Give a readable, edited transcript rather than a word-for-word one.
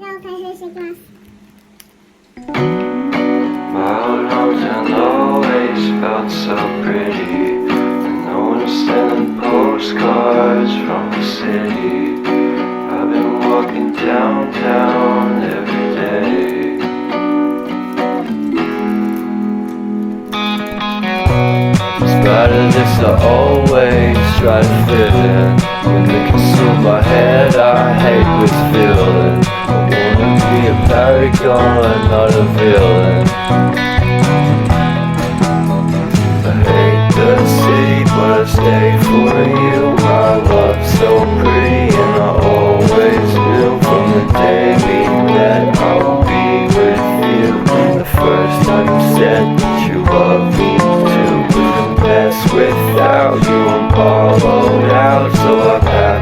を開封していきます。 My old hometown always felt so pretty. No one was sending postcards from the city. I've been walking downtown every day. Despite of this, I always try to fit in. When they consume my head, I hate this feeling. I wanna be a paragon, not a villain. I hate the city, but I stay for you. My love's so pretty, and I always knew from the day we met I will be with you. The first time you said that you love me too. Couldn't pass without you, I'm hollowed out, so I've had